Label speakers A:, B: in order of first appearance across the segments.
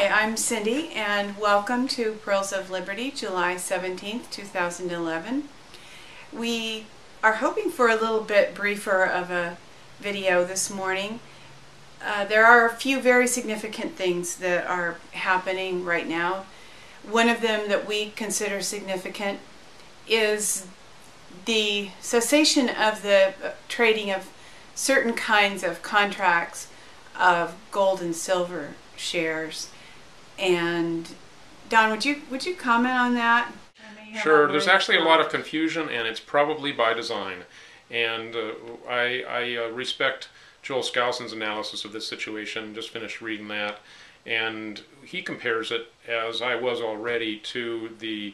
A: Hi, I'm Cindy, and welcome to Pearls of Liberty, July 17th, 2011. We are hoping for a little bit briefer of a video this morning. There are a few very significant things that are happening right now. One of them that we consider significant is the cessation of the trading of certain kinds of contracts of gold and silver shares. And Don, would you comment on that?
B: Sure. There's actually a lot of confusion, and it's probably by design. And I respect Joel Skousen's analysis of this situation. Just finished reading that, and he compares it, as I was already, to the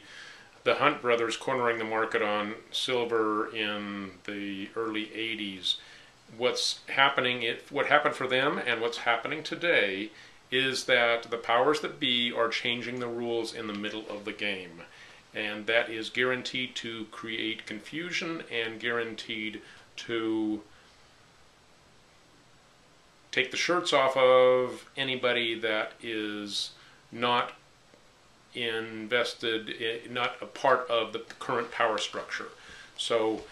B: Hunt brothers cornering the market on silver in the early 80s. What's happening, what happened for them and what's happening today is that the powers that be are changing the rules in the middle of the game. And that is guaranteed to create confusion and guaranteed to take the shirts off of anybody that is not invested, not a part of the current power structure. So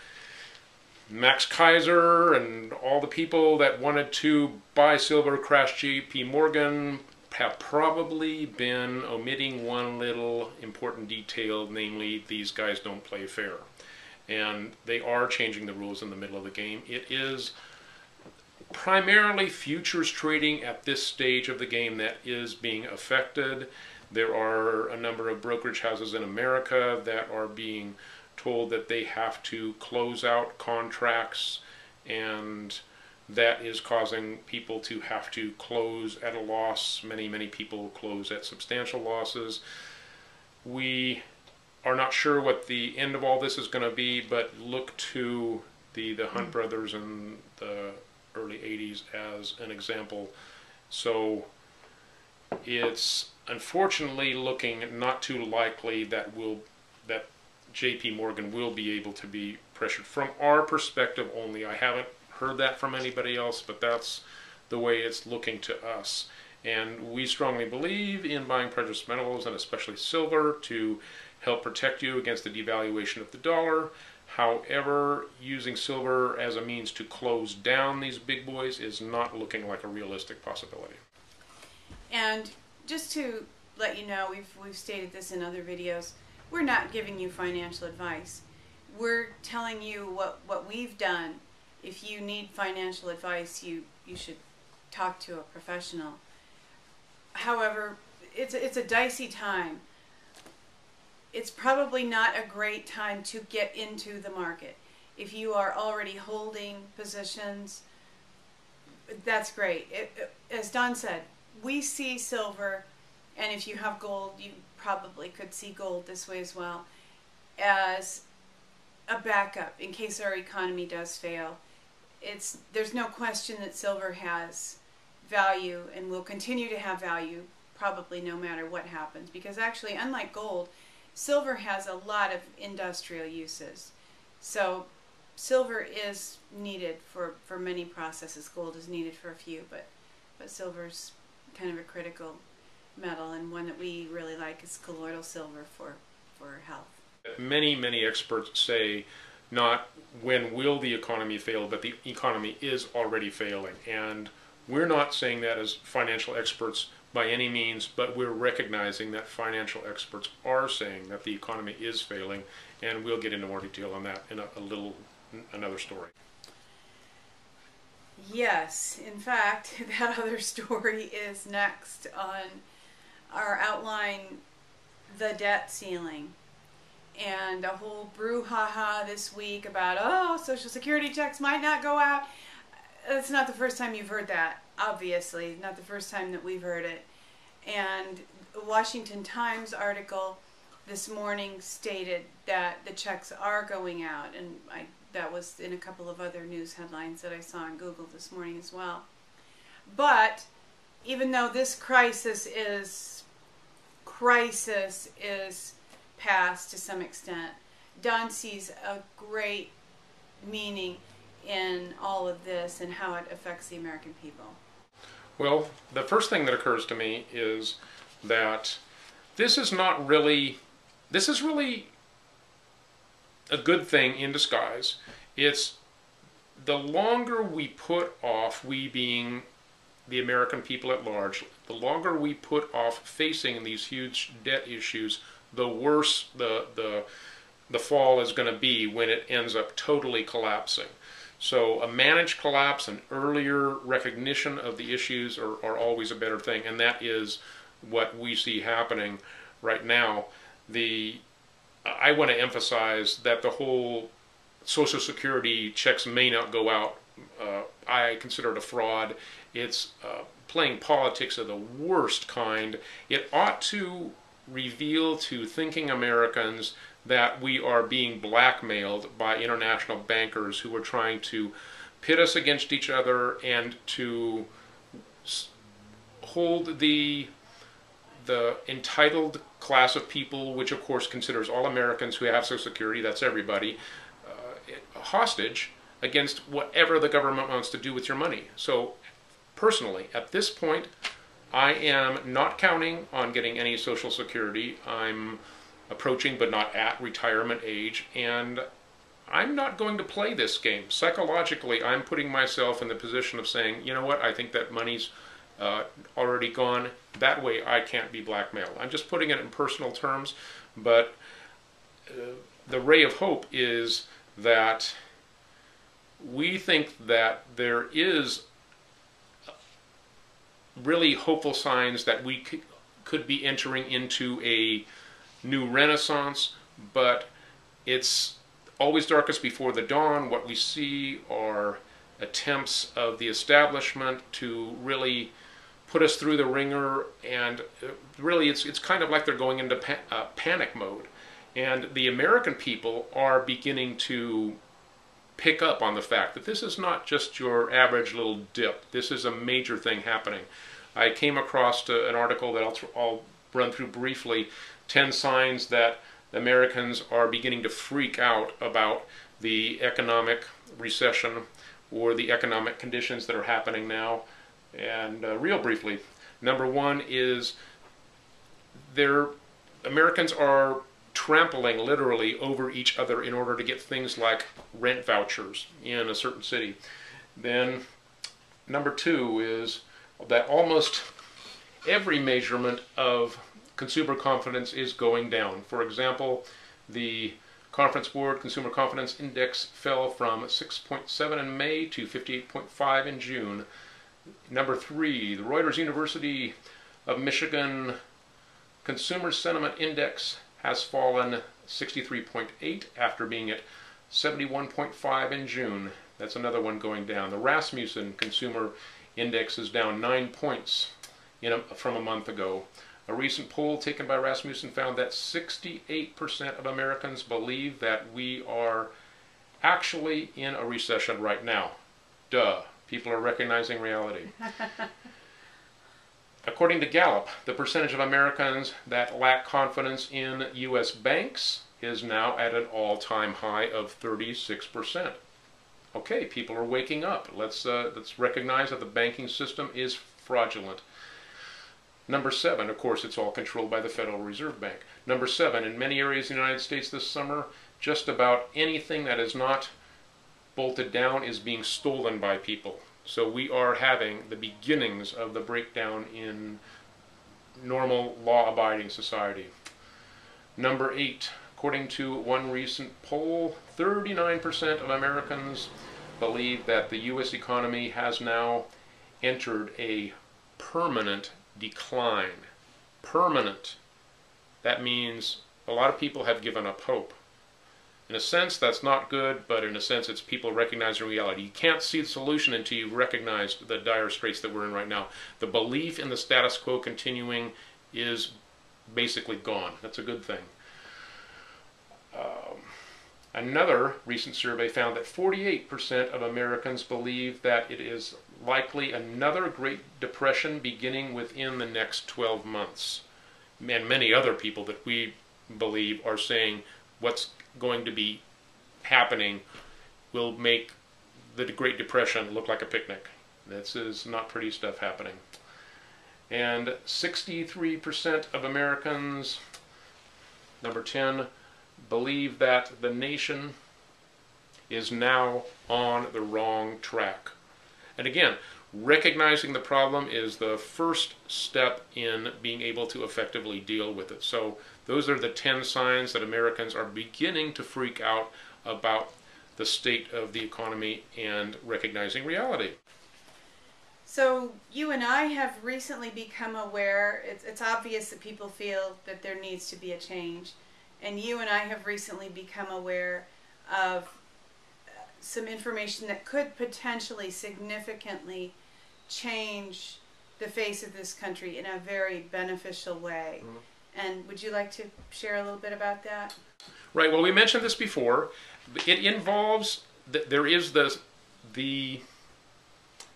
B: Max Kaiser and all the people that wanted to buy silver, crash JP Morgan, have probably been omitting one little important detail, namely these guys don't play fair. And they are changing the rules in the middle of the game. It is primarily futures trading at this stage of the game that is being affected. There are a number of brokerage houses in America that are being told that they have to close out contracts, and that is causing people to have to close at a loss. Many people close at substantial losses. We are not sure what the end of all this is going to be, but look to the Hunt brothers in the early 80s as an example. So it's unfortunately looking not too likely that JP Morgan will be able to be pressured from our perspective only. I haven't heard that from anybody else, but that's the way it's looking to us. And we strongly believe in buying precious metals, and especially silver, to help protect you against the devaluation of the dollar. However, using silver as a means to close down these big boys is not looking like a realistic possibility.
A: And just to let you know, we've stated this in other videos, we're not giving you financial advice. We're telling you what we've done. If you need financial advice, you should talk to a professional. However, it's a dicey time. It's probably not a great time to get into the market. If you are already holding positions, that's great. As Don said, we see silver, and if you have gold, you probably could see gold this way as well, as a backup in case our economy does fail. There's no question that silver has value and will continue to have value probably no matter what happens, because actually, unlike gold, silver has a lot of industrial uses. So silver is needed for many processes. Gold is needed for a few, but silver's kind of a critical metal, and one that we really like is colloidal silver for health.
B: Many experts say not when will the economy fail, but the economy is already failing. And we're not saying that as financial experts by any means, but we're recognizing that financial experts are saying that the economy is failing, and we'll get into more detail on that in another story.
A: Yes, in fact, that other story is next on our outline, the debt ceiling, and a whole brouhaha this week about, oh, Social Security checks might not go out. It's not the first time you've heard that, obviously, not the first time that we've heard it. And the Washington Times article this morning stated that the checks are going out, and that was in a couple of other news headlines that I saw on Google this morning as well. But even though this crisis is past to some extent, Don sees a great meaning in all of this and how it affects the American people.
B: Well, the first thing that occurs to me is that this is really a good thing in disguise. It's the longer we put off, we being the American people at large, the longer we put off facing these huge debt issues, the worse the fall is going to be when it ends up totally collapsing. So a managed collapse, an earlier recognition of the issues are always a better thing, and that is what we see happening right now. I want to emphasize that the whole Social Security checks may not go out. I consider it a fraud. It's playing politics of the worst kind. It ought to reveal to thinking Americans that we are being blackmailed by international bankers who are trying to pit us against each other and to hold the entitled class of people, which of course considers all Americans who have Social Security, that's everybody, hostage against whatever the government wants to do with your money. So personally, at this point, I am not counting on getting any Social Security. I'm approaching but not at retirement age, and I'm not going to play this game. Psychologically, I'm putting myself in the position of saying, you know what, I think that money's already gone. That way I can't be blackmailed. I'm just putting it in personal terms, but the ray of hope is that we think that there is really hopeful signs that we could be entering into a new renaissance, but it's always darkest before the dawn. What we see are attempts of the establishment to really put us through the ringer, and really it's kind of like they're going into panic mode. And the American people are beginning to pick up on the fact that this is not just your average little dip. This is a major thing happening. I came across an article that I'll run through briefly, 10 signs that Americans are beginning to freak out about the economic recession or the economic conditions that are happening now. And real briefly, number one is Americans are trampling literally over each other in order to get things like rent vouchers in a certain city. Then number two is that almost every measurement of consumer confidence is going down. For example, the Conference Board Consumer Confidence Index fell from 6.7 in May to 58.5 in June. Number three, the Reuters University of Michigan Consumer Sentiment Index has fallen 63.8 after being at 71.5 in June. That's another one going down. The Rasmussen Consumer Index is down 9 points from a month ago. A recent poll taken by Rasmussen found that 68% of Americans believe that we are actually in a recession right now. Duh. People are recognizing reality. According to Gallup, the percentage of Americans that lack confidence in U.S. banks is now at an all-time high of 36%. Okay, people are waking up. Let's recognize that the banking system is fraudulent. Number seven, of course, it's all controlled by the Federal Reserve Bank. Number seven, in many areas of the United States this summer, just about anything that is not bolted down is being stolen by people. So we are having the beginnings of the breakdown in normal law-abiding society. Number eight, according to one recent poll, 39% of Americans believe that the U.S. economy has now entered a permanent decline. Permanent. That means a lot of people have given up hope. In a sense, that's not good, but in a sense, it's people recognizing reality. You can't see the solution until you've recognized the dire straits that we're in right now. The belief in the status quo continuing is basically gone. That's a good thing. Another recent survey found that 48% of Americans believe that it is likely another Great Depression beginning within the next 12 months. And many other people that we believe are saying what's going to be happening will make the Great Depression look like a picnic. This is not pretty stuff happening. And 63% of Americans, number 10, believe that the nation is now on the wrong track. And again, recognizing the problem is the first step in being able to effectively deal with it. So those are the 10 signs that Americans are beginning to freak out about the state of the economy and recognizing reality.
A: So you and I have recently become aware, it's obvious that people feel that there needs to be a change. And you and I have recently become aware of some information that could potentially significantly change the face of this country in a very beneficial way. And would you like to share a little bit about that?
B: Right, well, we mentioned this before. It involves, there is the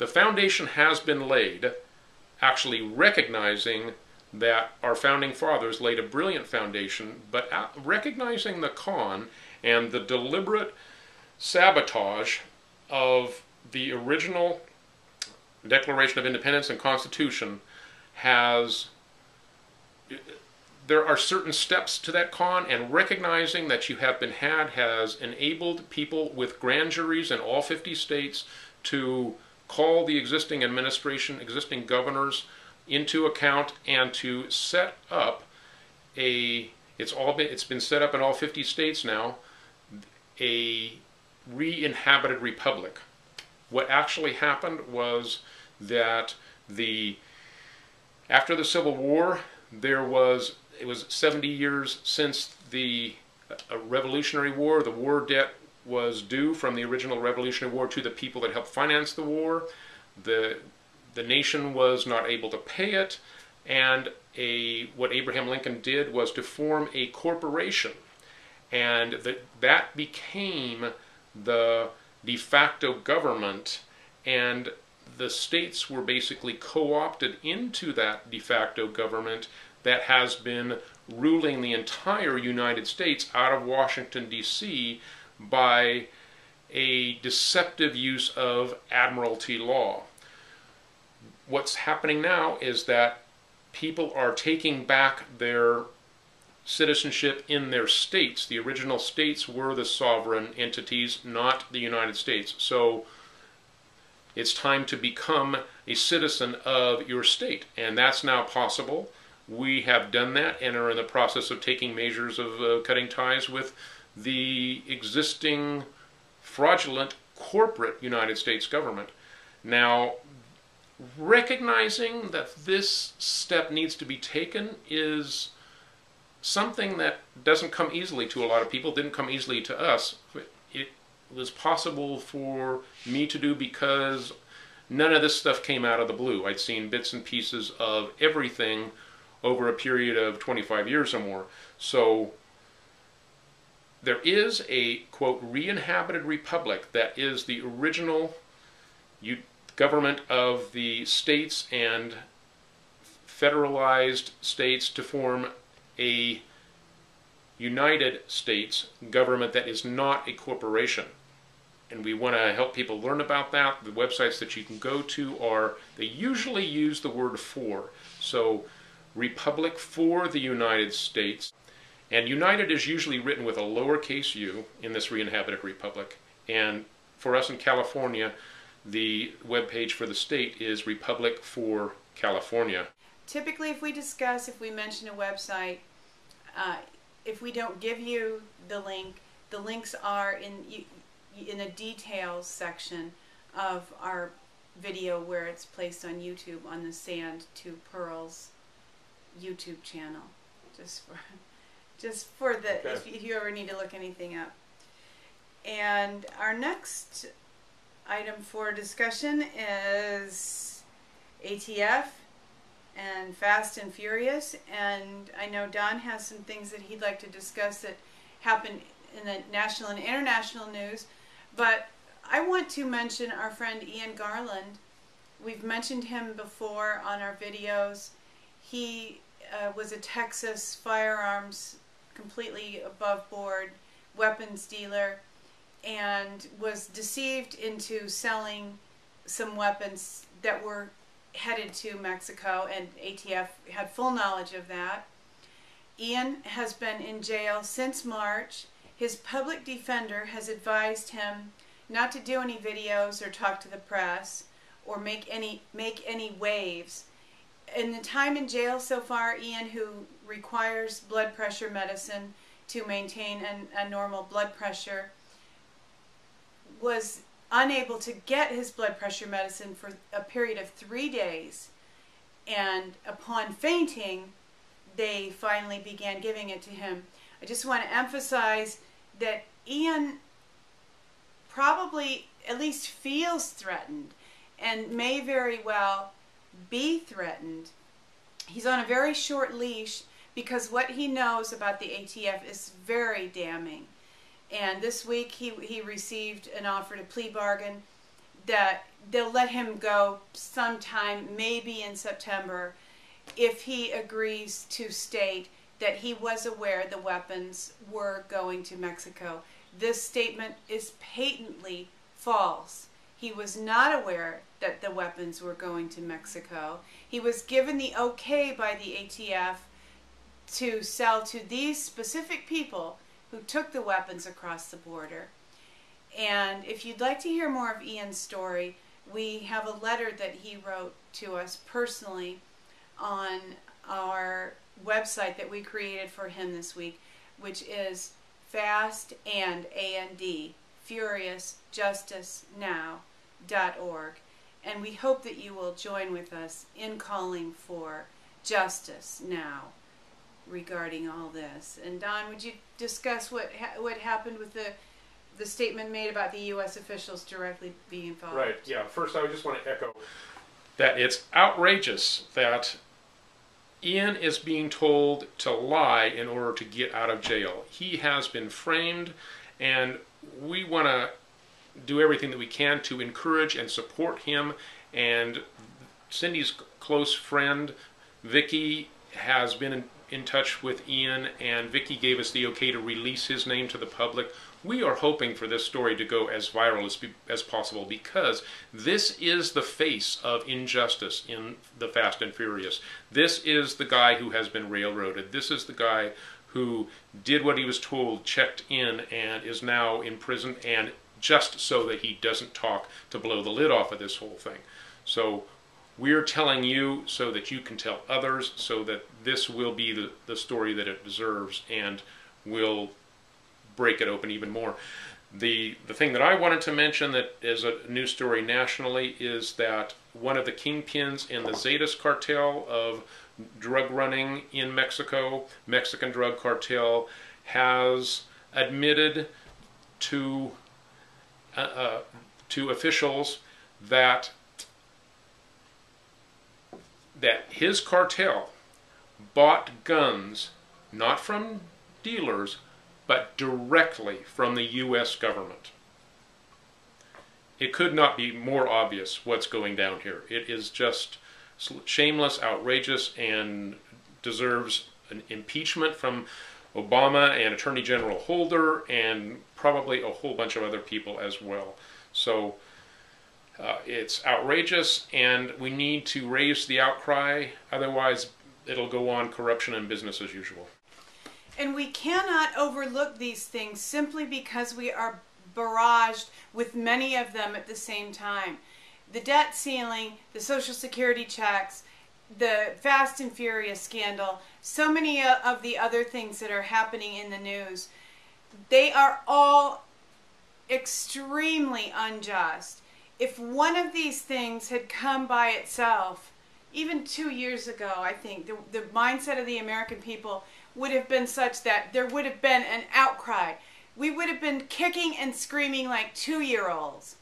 B: foundation has been laid, actually recognizing that our founding fathers laid a brilliant foundation, but recognizing the con and the deliberate sabotage of the original Declaration of Independence and Constitution there are certain steps to that con, and recognizing that you have been had has enabled people with grand juries in all 50 states to call the existing administration, existing governors into account and to set up it's been set up in all 50 states now, a re-inhabited republic. What actually happened was that after the Civil War, it was 70 years since the Revolutionary War. The war debt was due from the original Revolutionary War to the people that helped finance the war. The nation was not able to pay it, and what Abraham Lincoln did was to form a corporation, and that became the de facto government, and the states were basically co-opted into that de facto government that has been ruling the entire United States out of Washington, D.C. by a deceptive use of admiralty law. What's happening now is that people are taking back their citizenship in their states. The original states were the sovereign entities, not the United States. So it's time to become a citizen of your state, and that's now possible. We have done that and are in the process of taking measures of cutting ties with the existing fraudulent corporate United States government. Now, recognizing that this step needs to be taken is something that doesn't come easily to a lot of people, didn't come easily to us. It was possible for me to do because none of this stuff came out of the blue. I'd seen bits and pieces of everything over a period of 25 years or more. So there is a, quote, re-inhabited republic that is the original government of the states and federalized states to form a United States government that is not a corporation. And we want to help people learn about that. The websites that you can go to they usually use the word for. So, Republic for the United States. And United is usually written with a lowercase u in this re-inhabited republic. And for us in California, the webpage for the state is Republic for California.
A: Typically, if we mention a website, if we don't give you the links are in the details section of our video where it's placed on YouTube on the Sand to Pearls YouTube channel. Just for the, okay, if you ever need to look anything up. And our next item for discussion is ATF and Fast and Furious, and I know Don has some things that he'd like to discuss that happened in the national and international news, but I want to mention our friend Ian Garland. We've mentioned him before on our videos. He was a Texas firearms, completely above board weapons dealer, and was deceived into selling some weapons that were headed to Mexico, and ATF had full knowledge of that. Ian has been in jail since March. His public defender has advised him not to do any videos or talk to the press or make any waves. In the time in jail so far, Ian, who requires blood pressure medicine to maintain a normal blood pressure, was unable to get his blood pressure medicine for a period of 3 days. And upon fainting, they finally began giving it to him. I just want to emphasize that Ian probably at least feels threatened and may very well be threatened. He's on a very short leash because what he knows about the ATF is very damning. And this week he received an offer to plea bargain that they'll let him go sometime, maybe in September, if he agrees to state that he was aware the weapons were going to Mexico. This statement is patently false. He was not aware that the weapons were going to Mexico. He was given the okay by the ATF to sell to these specific people who took the weapons across the border. And if you'd like to hear more of Ian's story, we have a letter that he wrote to us personally on our website that we created for him this week, which is Fast and Furious Justice Now.org. And we hope that you will join with us in calling for justice now regarding all this. And Don, would you discuss what happened with the statement made about the U.S. officials directly being involved?
B: Right, yeah. First, I just want to echo that it's outrageous that Ian is being told to lie in order to get out of jail. He has been framed, and we want to do everything that we can to encourage and support him. And Cindy's close friend, Vicky, has been in touch with Ian, and Vicky gave us the okay to release his name to the public. We are hoping for this story to go as viral as possible, because this is the face of injustice in the Fast and Furious. This is the guy who has been railroaded. This is the guy who did what he was told, checked in, and is now in prison, and just so that he doesn't talk to blow the lid off of this whole thing. So we're telling you so that you can tell others, so that this will be the story that it deserves, and will break it open even more. The thing that I wanted to mention that is a news story nationally is that one of the kingpins in the Zetas cartel of drug running in Mexico, Mexican drug cartel, has admitted to officials that his cartel bought guns not from dealers, but directly from the U.S. government. It could not be more obvious what's going down here. It is just shameless, outrageous, and deserves an impeachment from Obama and Attorney General Holder, and probably a whole bunch of other people as well. So it's outrageous, and we need to raise the outcry, otherwise it'll go on corruption and business as usual.
A: And we cannot overlook these things simply because we are barraged with many of them at the same time. The debt ceiling, the Social Security checks, the Fast and Furious scandal, so many of the other things that are happening in the news, they are all extremely unjust. If one of these things had come by itself, even 2 years ago, I think, the mindset of the American people would have been such that there would have been an outcry. We would have been kicking and screaming like 2-year-olds.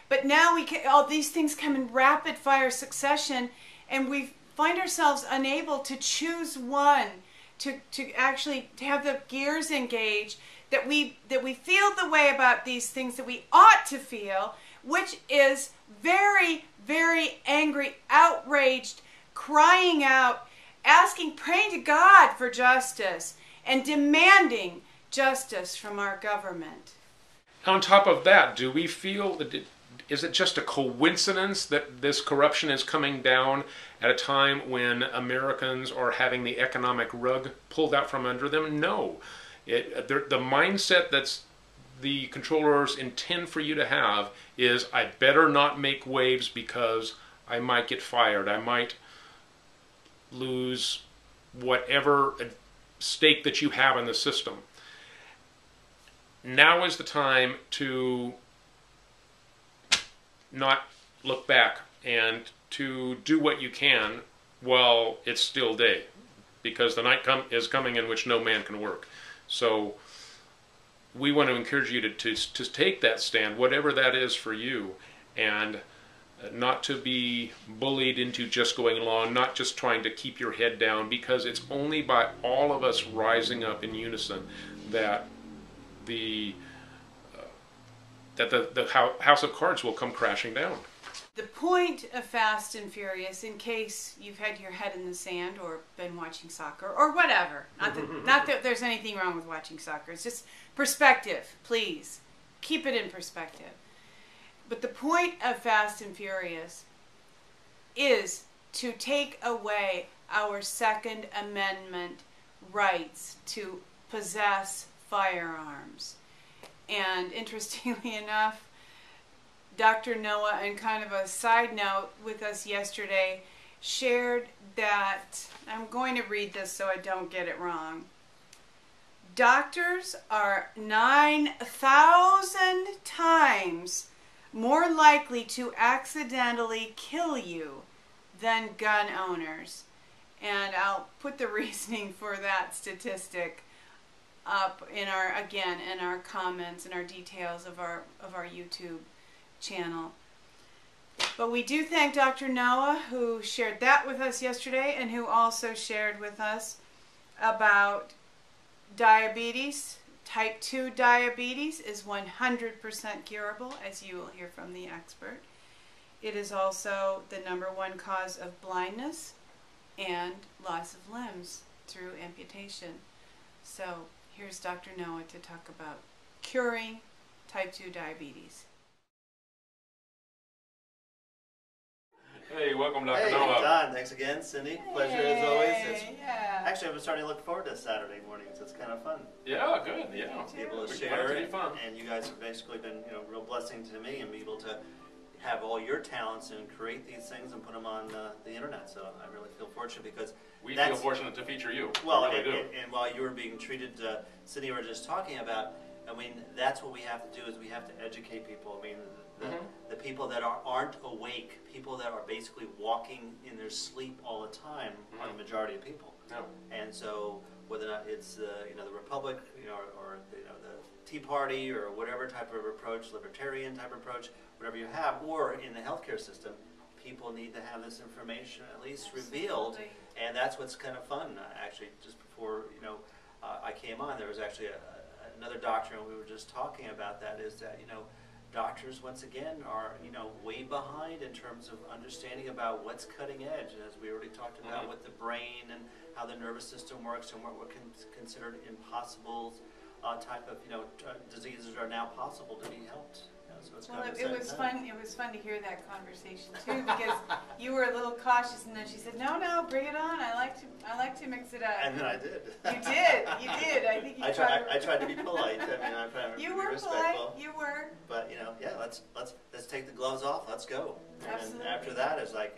A: But now all these things come in rapid fire succession, and we find ourselves unable to choose one, to actually have the gears engaged, that we feel the way about these things that we ought to feel, which is very, very angry, outraged, crying out, asking, praying to God for justice, and demanding justice from our government.
B: On top of that, do we feel is it just a coincidence that this corruption is coming down at a time when Americans are having the economic rug pulled out from under them? No. The mindset that's the controllers intend for you to have is, I better not make waves because I might get fired. I might lose whatever stake that you have in the system. Now is the time to not look back and to do what you can while it's still day, because the night is coming in which no man can work. So we want to encourage you to take that stand, whatever that is for you, and not to be bullied into just going along, not just trying to keep your head down, because it's only by all of us rising up in unison that the house of cards will come crashing down.
A: The point of Fast and Furious, in case you've had your head in the sand or been watching soccer or whatever, not that there's anything wrong with watching soccer, it's just perspective, please. Keep it in perspective. But the point of Fast and Furious is to take away our Second Amendment rights to possess firearms. And interestingly enough, Dr. Noah, and kind of a side note with us yesterday, shared that, I'm going to read this so I don't get it wrong, doctors are 9,000 times more likely to accidentally kill you than gun owners. And I'll put the reasoning for that statistic up in our, again, in our comments and our details of our YouTube channel. But we do thank Dr. Noah, who shared that with us yesterday, and who also shared with us about diabetes. Type 2 diabetes is 100% curable, as you will hear from the expert. It is also the #1 cause of blindness and loss of limbs through amputation. So here's Dr. Noah to talk about curing type 2 diabetes.
B: Hey, welcome, Dr.
C: Hey,
B: Noah.
C: Don, thanks again, Cindy. Pleasure as always.
A: Yeah.
C: Actually, I've been starting to look forward to Saturday mornings. It's kind of fun.
B: Yeah, good. Yeah.
C: To be able to share it, and you guys have basically been, a real blessing to me, and be able to have all your talents and create these things and put them on the internet. So I really feel fortunate, because
B: we feel fortunate to feature you.
C: Well,
B: we really do.
C: And while you were being treated, Cindy, we were just talking about, I mean, that's what we have to do, is we have to educate people. I mean, the people that aren't awake, people that are basically walking in their sleep all the time, are the majority of people.
B: Yeah.
C: And so whether or not it's the Republic, or the Tea Party, or whatever type of approach, libertarian type of approach, whatever you have, or in the healthcare system, people need to have this information at least revealed. And that's what's kind of fun. Actually, just before I came on, there was actually another doctor, and we were just talking about that. Is that doctors, once again, are way behind in terms of understanding about what's cutting edge, as we already talked about with the brain and how the nervous system works, and what were considered impossible type of diseases are now possible to be helped. So it's
A: well, it was fun. It was fun to hear that conversation too, because you were a little cautious, and then she said, "No, bring it on. I like to mix it up."
C: And then I did.
A: You did. I think you
C: I tried to be polite. I mean, I tried to be respectful.
A: Polite. You were.
C: But yeah, let's take the gloves off. Let's go.
A: Absolutely.
C: And after that, it's like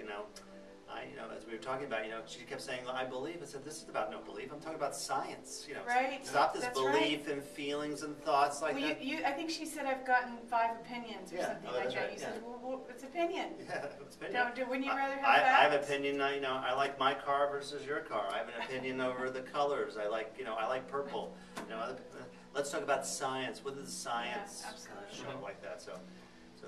C: as we were talking about, she kept saying, "I believe." I said, "This is about no belief. I'm talking about science.
A: Right.
C: Stop this belief and feelings and thoughts like that."
A: I think she said, "I've gotten 5 opinions," or something like that.
C: Right.
A: You said, "Well, it's opinion."
C: Yeah, it's opinion.
A: Wouldn't you rather have
C: I
A: facts?
C: have opinion. I like my car versus your car. I have an opinion over the colors. I like purple. Let's talk about science. What is science?
A: Yeah, absolutely.
C: Show like that. So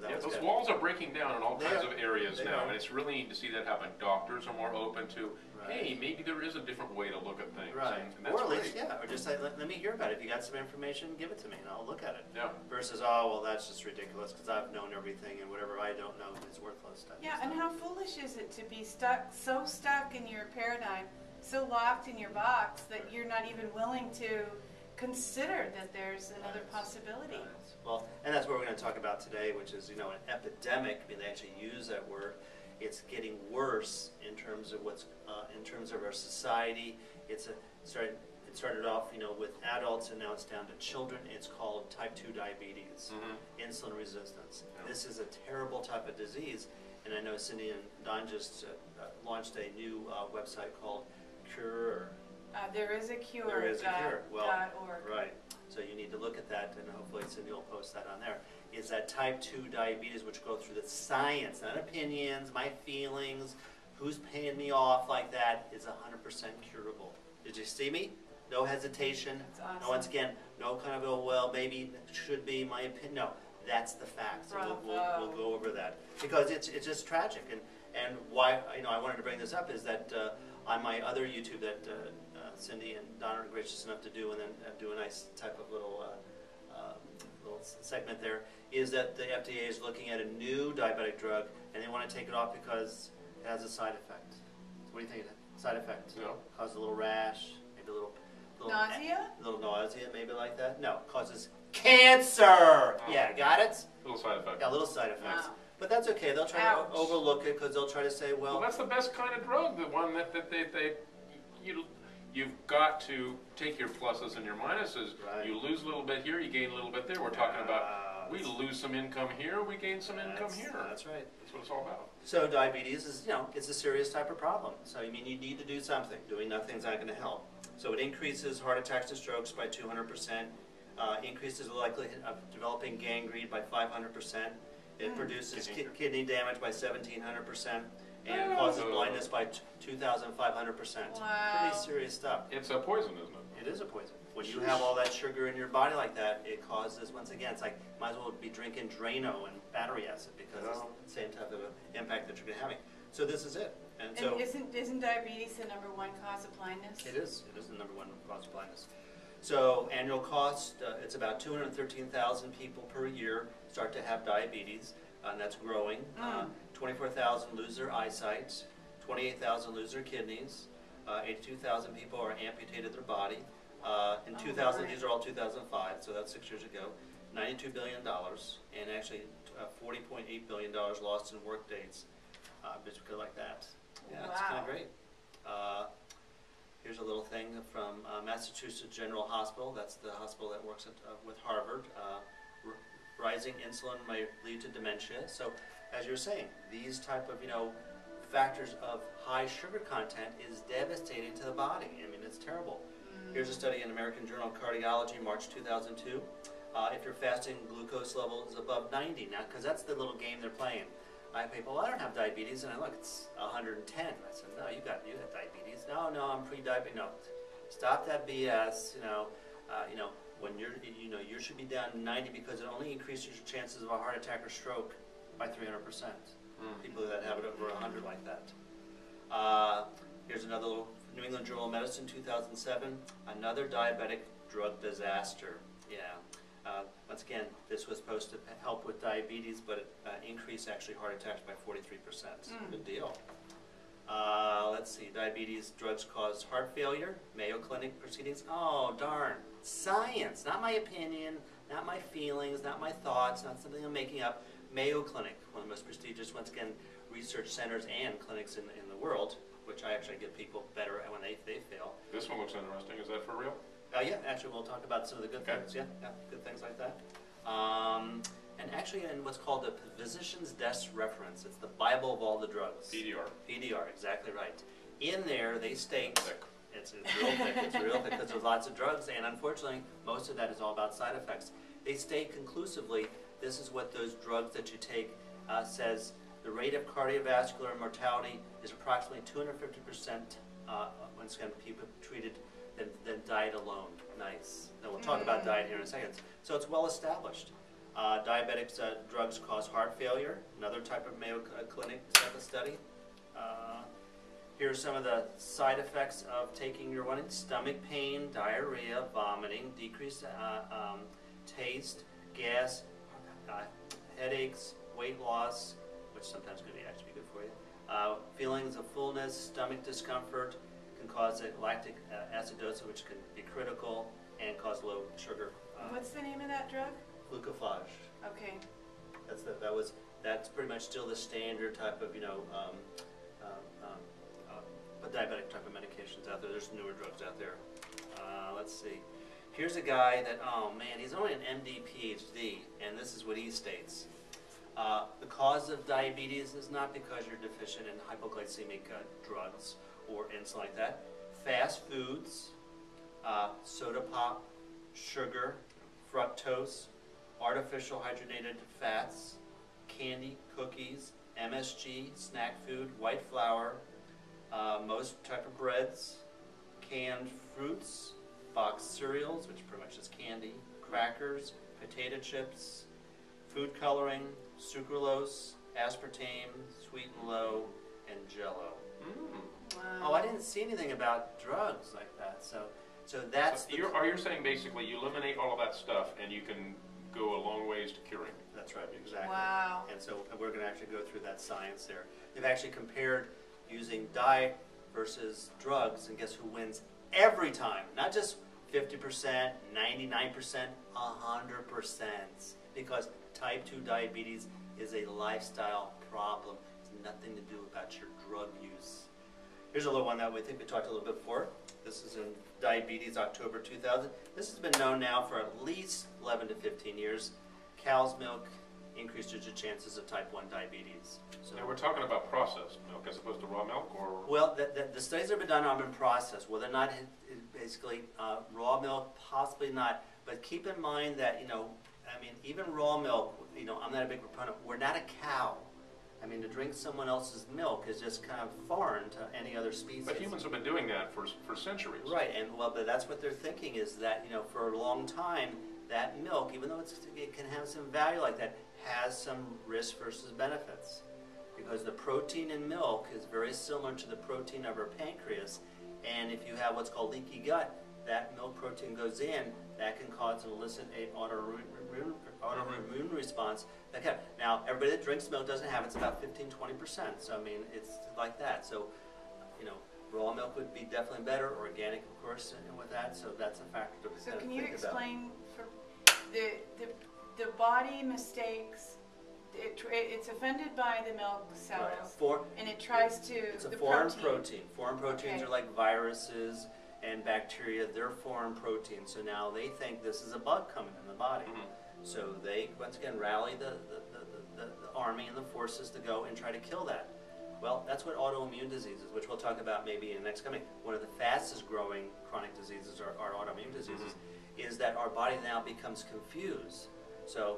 C: that was
B: those
C: good.
B: walls are breaking down in all kinds of areas now, and it's really neat to see that happen. Doctors are more open to, hey, maybe there is a different way to look at things.
C: Right.
B: And that's
C: or at least,
B: great.
C: or just say, let me hear about it. If you got some information, give it to me, and I'll look at it.
B: Yeah.
C: Versus, oh, well, that's just ridiculous, because I've known everything, and whatever I don't know is worthless.
A: Yeah, and how foolish is it to be so stuck in your paradigm, so locked in your box, that you're not even willing to consider that there's another possibility.
C: Well, and that's what we're going to talk about today, which is, an epidemic. I mean, they actually use that word. It's getting worse in terms of in terms of our society. It started off, with adults, and now it's down to children. It's called type 2 diabetes, insulin resistance. Yeah. This is a terrible type of disease, and I know Cindy and Don just launched a new website called Cure.
A: There is a cure.
C: There is a cure. Well,
A: .org.
C: Right. So you need to look at that, and hopefully Cindy will post that on there. Is that type 2 diabetes, which goes through the science, not opinions, my feelings, who's paying me off like that, is 100% curable. Did you see me? No hesitation.
A: That's awesome.
C: No, once again, no kind of, oh, well, maybe it should be my opinion. No, that's the fact. So we'll go over that. Because it's just tragic. And why, I wanted to bring this up is that on my other YouTube that Cindy and Don are gracious enough to do, and then do a nice type of little segment there, is that the FDA is looking at a new diabetic drug, and they want to take it off because it has a side effect. So what do you think of that? Side effect?
B: No.
C: Causes a little rash, maybe a little
A: nausea?
C: A little nausea, maybe like that? No, causes cancer! Yeah, got it?
B: Little side effect.
C: Yeah, little side effects.
A: Wow.
C: But that's okay. They'll try to overlook it because they'll try to say, well...
B: Well, that's the best kind of drug, the one that you've got to take your pluses and your minuses. Right. You lose a little bit here, you gain a little bit there. We're talking about we lose some income here, we gain some income here.
C: That's right.
B: That's what it's all about.
C: So diabetes is, it's a serious type of problem. So, you need to do something. Doing nothing's not going to help. So it increases heart attacks and strokes by 200%, increases the likelihood of developing gangrene by 500%. It produces kidney damage by 1,700%. And causes blindness by 2,500%.
A: Wow.
C: Pretty serious stuff.
B: It's a poison, isn't it?
C: It is a poison. When you have all that sugar in your body like that, it causes, once again, it's like, might as well be drinking Drano and battery acid because it's the same type of impact that you're going to be having. So this is it. And so
A: isn't diabetes the #1 cause of blindness?
C: It is. It is the #1 cause of blindness. So annual cost, it's about 213,000 people per year start to have diabetes, and that's growing. 24,000 lose their eyesight, 28,000 lose their kidneys, 82,000 people are amputated their body. In 2000, these are all 2005, so that's 6 years ago, $92 billion, and actually $40.8 billion lost in work days, basically like that. Yeah, it's kind of great. Here's a little thing from Massachusetts General Hospital. That's the hospital that works with Harvard. Rising insulin may lead to dementia. So, as you were saying, these type of factors of high sugar content is devastating to the body. I mean, it's terrible. Here's a study in American Journal of Cardiology, March 2002. If your fasting glucose level is above 90, now, because that's the little game they're playing. I have people, well, I don't have diabetes, and I look, it's 110. I said, no, you got diabetes. No, I'm pre-diabetic. No, stop that BS. When you should be down to 90 because it only increases your chances of a heart attack or stroke by 300%. People that have it over 100 like that. Here's another little New England Journal of Medicine, 2007. Another diabetic drug disaster. Yeah. Once again, this was supposed to help with diabetes, but it increased actually heart attacks by 43%. Good deal. Let's see. Diabetes drugs cause heart failure. Mayo Clinic proceedings. Oh, darn. Science. Not my opinion, not my feelings, not my thoughts, not something I'm making up. Mayo Clinic, one of the most prestigious, once again, research centers and clinics in the world, which I actually get people better when they fail.
B: This one looks interesting. Is that for real?
C: Yeah, actually we'll talk about some of the good things. Yeah, good things like that. And actually in what's called the Physician's Desk Reference, it's the Bible of all the drugs.
B: PDR.
C: PDR, exactly right. In there they state, it's real thick, it's real thick because there's lots of drugs, and unfortunately most of that is all about side effects. They state conclusively, this is what those drugs that you take says, the rate of cardiovascular mortality is approximately 250% when people treated than diet alone. Nice. Now we'll talk about diet here in a second. So it's well established. Diabetics drugs cause heart failure, another type of Mayo Clinic type of study. Here are some of the side effects of taking your one: stomach pain, diarrhea, vomiting, decreased taste, gas, headaches, weight loss, which sometimes could actually be good for you, feelings of fullness, stomach discomfort, can cause a lactic acidosis, which can be critical and cause low sugar.
A: What's the name of that drug?
C: Glucophage.
A: Okay.
C: That's pretty much still the standard type of diabetic type of medications out there. There's newer drugs out there. Let's see. Here's a guy that, oh man, he's only an MD PhD, and this is what he states. The cause of diabetes is not because you're deficient in hypoglycemic drugs or insulin like that. Fast foods, soda pop, sugar, fructose, artificial hydrogenated fats, candy, cookies, MSG, snack food, white flour, most type of breads, canned fruits, boxed cereals, which pretty much is candy, crackers, potato chips, food coloring, sucralose, aspartame, sweet and low, and Jell-O.
A: Wow.
C: Oh, I didn't see anything about drugs like that. So that's.
B: So you're saying basically you eliminate all of that stuff and you can go a long ways to curing.
C: That's right, exactly.
A: Wow.
C: And so we're going to actually go through that science there. They've actually compared using diet versus drugs, and guess who wins every time? Not just 50%, 99%, 100%. Because type 2 diabetes is a lifestyle problem. It's nothing to do about your drug use. Here's a little one that we think we talked a little bit before. This is in Diabetes, October 2000. This has been known now for at least 11 to 15 years. Cow's milk increases your chances of type 1 diabetes. So
B: now we're talking about processed milk as opposed to raw milk, or?
C: well, the studies that have been done on processed, whether or not basically raw milk, possibly not. But keep in mind that, I mean, even raw milk, I'm not a big proponent. We're not a cow. I mean, to drink someone else's milk is just kind of foreign to any other species.
B: But humans have been doing that for centuries.
C: Right, and well, but that's what they're thinking is that, for a long time, that milk, even though it can have some value like that, has some risk versus benefits. Because the protein in milk is very similar to the protein of our pancreas, and if you have what's called leaky gut, that milk protein goes in, that can cause an illicit autoimmune response. Now, everybody that drinks milk doesn't have it. It's about 15–20%. So, I mean, it's like that. So, raw milk would be definitely better. Organic, of course, with that. So that's a factor to
A: So
C: think
A: can you
C: about.
A: explain for the body mistakes? It's offended by the milk cells,
C: Right.
A: and it tries to.
C: It's a
A: the
C: foreign protein. Foreign proteins
A: Okay.
C: are like viruses and bacteria. They're foreign proteins. So now they think this is a bug coming in the body.
B: Mm-hmm.
C: So they, once again, rally the army and the forces to go and try to kill that. Well, that's what autoimmune diseases, which we'll talk about maybe in the next coming. One of the fastest growing chronic diseases are autoimmune diseases, is that our body now becomes confused. So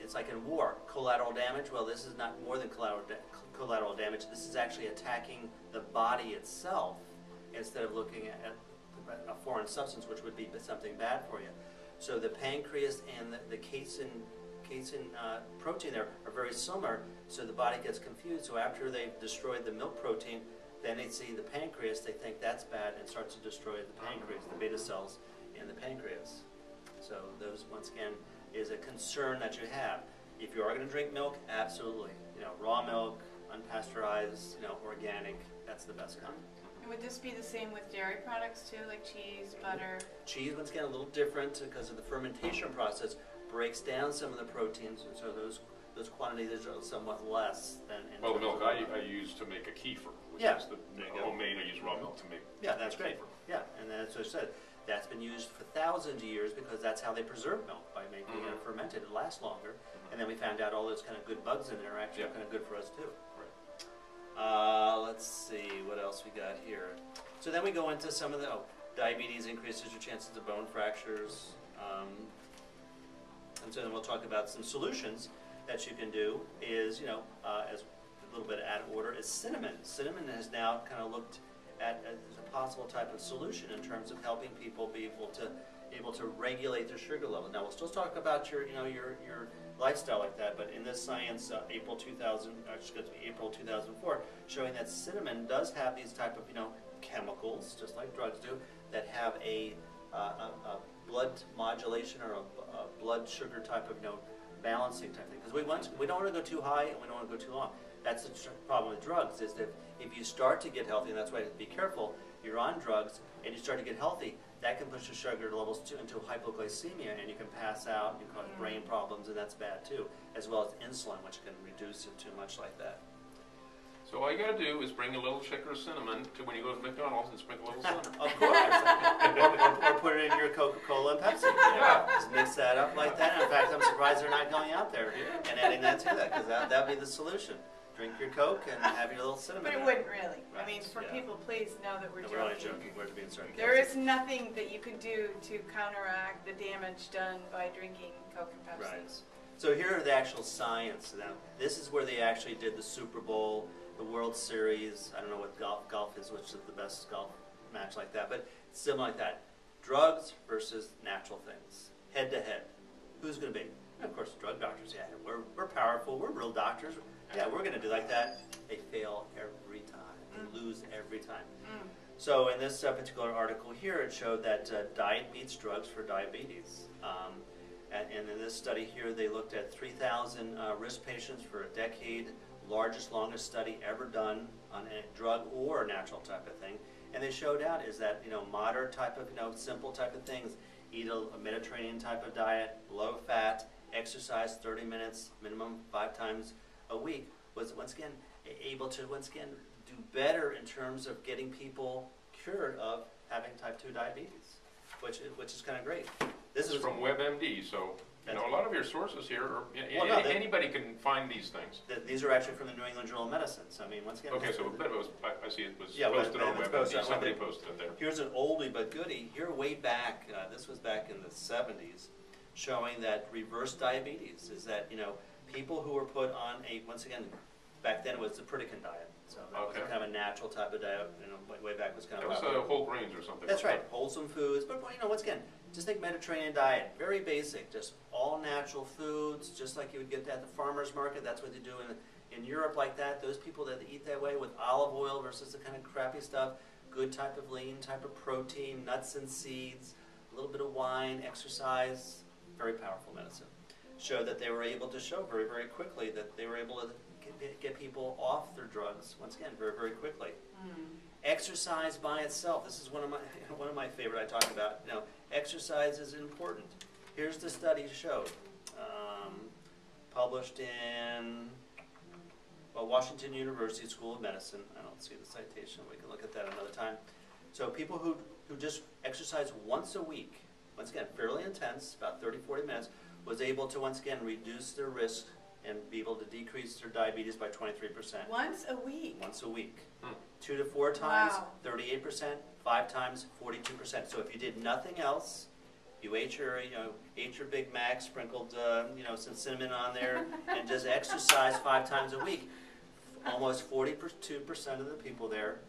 C: it's like in war, collateral damage. Well, this is not more than collateral damage. This is actually attacking the body itself instead of looking at a foreign substance, which would be something bad for you. So the pancreas and the casein protein there are very similar, so the body gets confused. So after they've destroyed the milk protein, then they see the pancreas, they think that's bad, and starts to destroy the pancreas, the beta cells in the pancreas. So those, once again, is a concern that you have. If you are going to drink milk, absolutely. Raw milk, unpasteurized, organic, that's the best kind.
A: And would this be the same with dairy products too, like cheese, butter?
C: Cheese, once again, a little different because of the fermentation process, breaks down some of the proteins, and so those quantities are somewhat less than.
B: Well, the milk I use to make a kefir, which is the homemade. I use raw milk to make.
C: Yeah, that's great.
B: Kefir.
C: Yeah, and that's what I said. That's been used for thousands of years because that's how they preserve milk, by making it fermented. It lasts longer. And then we found out all those kind of good bugs in there are actually kind of good for us too.
B: Right.
C: Let's see what else we got here. So then we go into some of the diabetes increases your chances of bone fractures. And so then we'll talk about some solutions that you can do. Is as a little bit out of order is cinnamon. Cinnamon has now kind of looked at as a possible type of solution in terms of helping people be able to regulate their sugar level. Now we'll still talk about your lifestyle like that, but in this science, April 2004, showing that cinnamon does have these type of chemicals, just like drugs do, that have a blood modulation or a blood sugar type of balancing type thing. Because we don't want to go too high and we don't want to go too long. That's the problem with drugs, is that if you start to get healthy, and that's why you have to be careful, you're on drugs and you start to get healthy, that can push your sugar levels into hypoglycemia, and you can pass out and cause brain problems, and that's bad too, as well as insulin, which can reduce it too much like that.
B: So all you got to do is bring a little shaker of cinnamon to when you go to McDonald's and sprinkle a little cinnamon.
C: Of course. or put it in your Coca-Cola and Pepsi. Just mix that up like that. In fact, I'm surprised they're not going out there and adding that to that, because that would be the solution. Drink your Coke and have your little cinnamon.
A: But it wouldn't really.
C: Right.
A: I mean, for people, please know that we're joking.
C: We're only joking. We're being sarcastic.
A: There is nothing that you could do to counteract the damage done by drinking Coke and Pepsi.
C: Right. So here are the actual science. Now, this is where they actually did the Super Bowl, the World Series. I don't know what golf is, which is the best golf match like that, but it's similar like that. Drugs versus natural things, head to head. Who's going to be? And of course, drug doctors. Yeah, we're powerful. We're real doctors. Yeah, we're going to do like that. They fail every time. They lose every time. So in this particular article here, it showed that diet beats drugs for diabetes. And in this study here, they looked at 3,000 risk patients for a decade, largest, longest study ever done on a drug or a natural type of thing. And they showed out is that, moderate type of, simple type of things, eat a Mediterranean type of diet, low fat, exercise 30 minutes, minimum 5 times a week, was once again able to do better in terms of getting people cured of having type 2 diabetes, which is kind of great.
B: This is from WebMD, so a lot of your sources here are, anybody can find these things.
C: These are actually from the New England Journal of Medicine. So I mean, once again.
B: Okay, so but it was, I see it was posted on WebMD. Somebody posted it there.
C: Here's an oldie but goodie. Here, way back, this was back in the 70s, showing that reverse diabetes is that people who were put on once again, back then it was the Pritikin diet. So that was kind of a natural type of diet. Way back was kind of.
B: That was whole grains or something.
C: That's right, wholesome foods. But once again, just think Mediterranean diet, very basic, just all natural foods, just like you would get at the farmer's market. That's what they do in Europe like that. Those people that eat that way with olive oil versus the kind of crappy stuff, good type of lean, type of protein, nuts and seeds, a little bit of wine, exercise, very powerful medicine. Showed that they were able to show very, very quickly that they were able to get people off their drugs, once again, very, very quickly. Exercise by itself, this is one of my favorite I talk about. Exercise is important. Here's the study showed, published in Washington University School of Medicine. I don't see the citation. We can look at that another time. So people who just exercise once a week, once again, fairly intense, about 30, 40 minutes, was able to once again reduce their risk and be able to decrease their diabetes by 23%.
A: Once a week?
C: Once a week. 2 to 4 times, 38%, 5 times, 42%. So if you did nothing else, you ate your Big Mac, sprinkled some cinnamon on there, and just exercise 5 times a week, almost 42% of the people there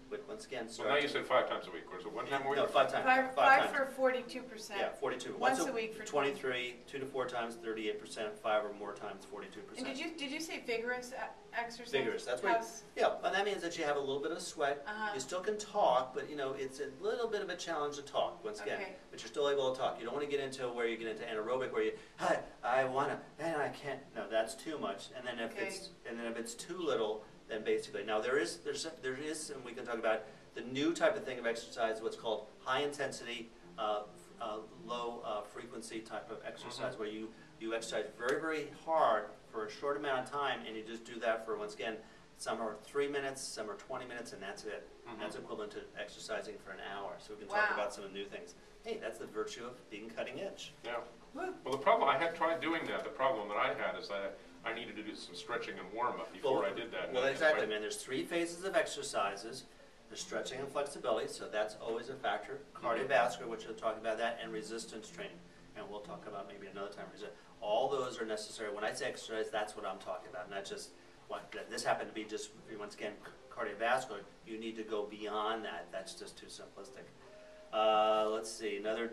C: would once again start.
B: Well, now you said 5 times a week, or is it 1 time a week?
C: No, 5 times.
A: 5 for 42%.
C: Yeah, 42.
A: Once a week for
C: 23, 2 to 4 times, 38%, 5 or more times, 42%.
A: And did you say vigorous exercise?
C: Vigorous. That's right. Yeah, and that means that you have a little bit of sweat. You still can talk, but it's a little bit of a challenge to talk once again. But you're still able to talk. You don't want to get into where you get into anaerobic, where you, I wanna, and I can't. No, that's too much. And then if it's too little, then basically, now there is, and we can talk about the new type of thing of exercise, what's called high intensity, low frequency type of exercise, where you exercise very, very hard for a short amount of time, and you just do that for, once again, some are 3 minutes, some are 20 minutes, and that's it. That's equivalent to exercising for an hour. So we can talk about some of the new things. Hey, that's the virtue of being cutting edge.
B: Yeah. Well, the problem, I had tried doing that. The problem that I had is that I needed to do some stretching and warm-up before I did that.
C: Well, exactly, man. There's 3 phases of exercises. There's stretching and flexibility, so that's always a factor. Cardiovascular, which we'll talk about that, and resistance training. And we'll talk about maybe another time. All those are necessary. When I say exercise, that's what I'm talking about. Not just, this happened to be just, once again, cardiovascular. You need to go beyond that. That's just too simplistic. Let's see, another